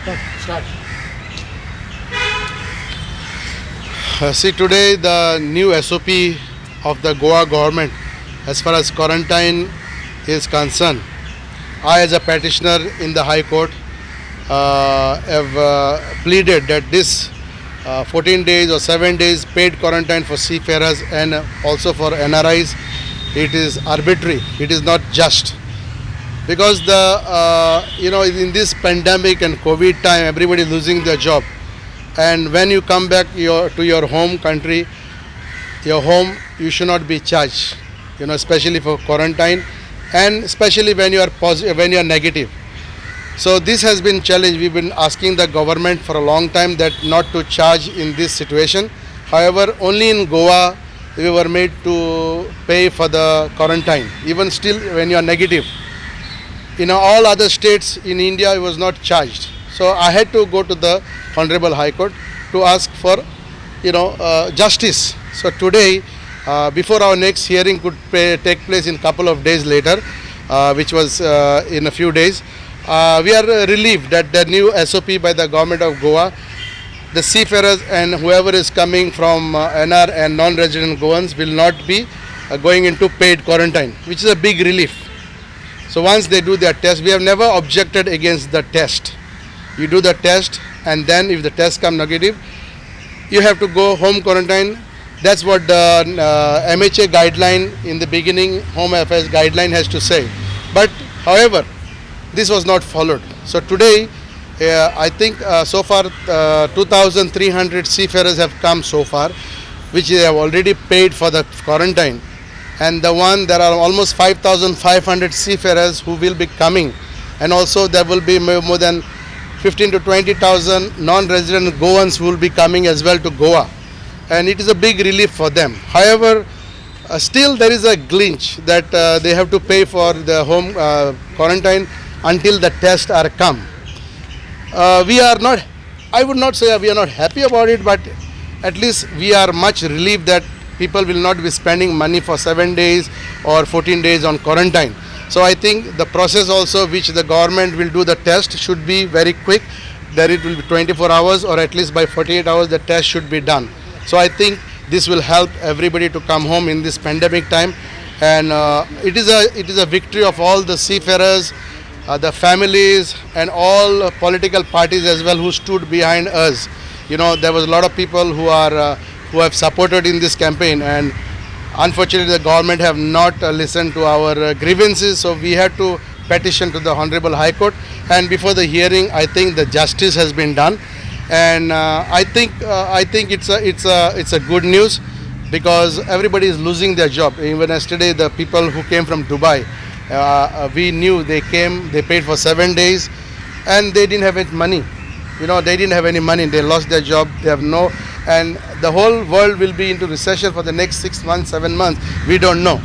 Start. See, today the new SOP of the Goa government as far as quarantine is concerned. I, as a petitioner in the High Court, have pleaded that this 14 days or 7 days paid quarantine for seafarers and also for NRIs, it is arbitrary. It is not just. Because in this pandemic and COVID time, everybody is losing their job. And when you come back to your home country, your home, you should not be charged, especially for quarantine, and especially when you are positive, when you are negative. So this has been challenged. We've been asking the government for a long time that not to charge in this situation. However, only in Goa we were made to pay for the quarantine, even still when you are negative. In all other states in India, it was not charged. So I had to go to the Honorable High Court to ask for, justice. So today, before our next hearing could take place in couple of days later, which was in a few days, we are relieved that the new SOP by the government of Goa, the seafarers and whoever is coming from NR and non-resident Goans will not be going into paid quarantine, which is a big relief. So once they do their test, we have never objected against the test. You do the test, and then if the test come negative, you have to go home quarantine. That's what the MHA guideline in the beginning, Home Affairs guideline has to say. But however, this was not followed. So today, I think so far 2,300 seafarers have come so far, which they have already paid for the quarantine. And there are almost 5,500 seafarers who will be coming, and also there will be more than 15 to 20,000 non-resident Goans who will be coming as well to Goa, and it is a big relief for them. However, still there is a glitch that they have to pay for the home quarantine until the tests are come. We are not, I would not say we are not happy about it, but at least we are much relieved that people will not be spending money for 7 days or 14 days on quarantine. So I think the process also which the government will do the test should be very quick. That it will be 24 hours or at least by 48 hours the test should be done. So I think this will help everybody to come home in this pandemic time, and it is a victory of all the seafarers, the families, and all political parties as well who stood behind us. There was a lot of people who have supported in this campaign, and unfortunately the government have not listened to our grievances, so we had to petition to the Honorable High Court, and before the hearing I think the justice has been done, and I think it's a good news, because everybody is losing their job. Even yesterday the people who came from Dubai, we knew they came, they paid for 7 days and they didn't have any money. They didn't have any money, they lost their job, they have no, and the whole world will be into recession for the next 6 months, 7 months, we don't know.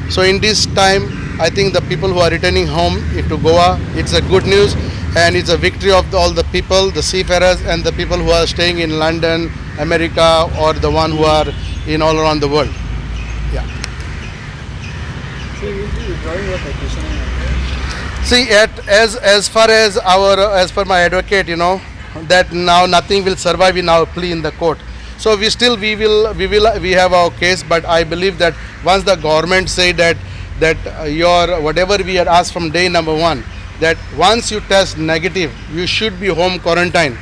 So in this time, I think the people who are returning home into Goa, it's a good news, and it's a victory of all the people, the seafarers and the people who are staying in London, America, or the one who are in all around the world. Yeah. So you will be withdrawing your petition? See, as far as as per my advocate, that now nothing will survive in our plea in the court. So we have our case, but I believe that once the government say that your whatever we had asked from day number one, that once you test negative, you should be home quarantine.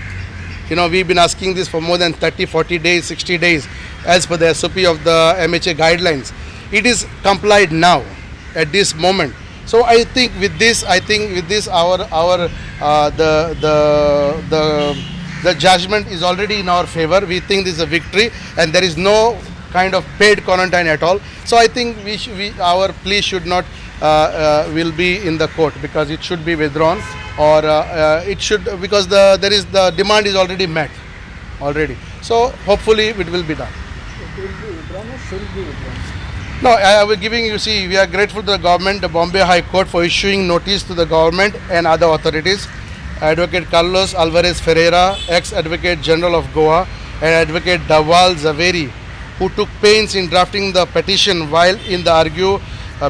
We've been asking this for more than 30, 40 days, 60 days, as per the SOP of the MHA guidelines. It is complied now, at this moment. So I think with this, the judgment is already in our favor. We think this is a victory, and there is no kind of paid quarantine at all. So I think our plea should not will be in the court, because it should be withdrawn, or it should, because the demand is already met already. So hopefully it will be done. It will be withdrawn or should be withdrawn? No, I was giving, we are grateful to the government, the Bombay High Court, for issuing notice to the government and other authorities. Advocate Carlos Alvarez Ferreira, ex-Advocate General of Goa, and Advocate Dawal Zaveri, who took pains in drafting the petition while in the argue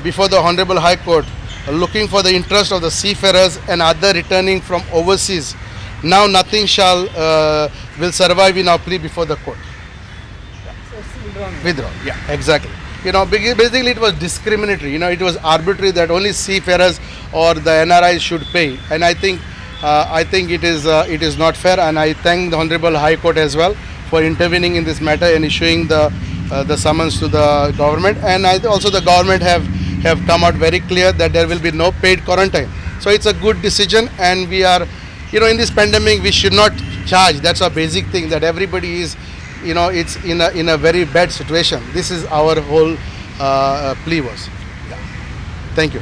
before the Honorable High Court, looking for the interest of the seafarers and other returning from overseas Now nothing shall will survive in our plea before the court. So it's withdrawn. Withdraw. Yeah, exactly. Basically it was discriminatory. It was arbitrary that only seafarers or the NRIs should pay, and I think it is not fair. And I thank the Honorable High Court as well for intervening in this matter and issuing the summons to the government. And also the government have come out very clear that there will be no paid quarantine. So it's a good decision, and we are, in this pandemic we should not charge. That's a basic thing, that everybody is, it's in a very bad situation. This is our whole plea was. Yeah. Thank you.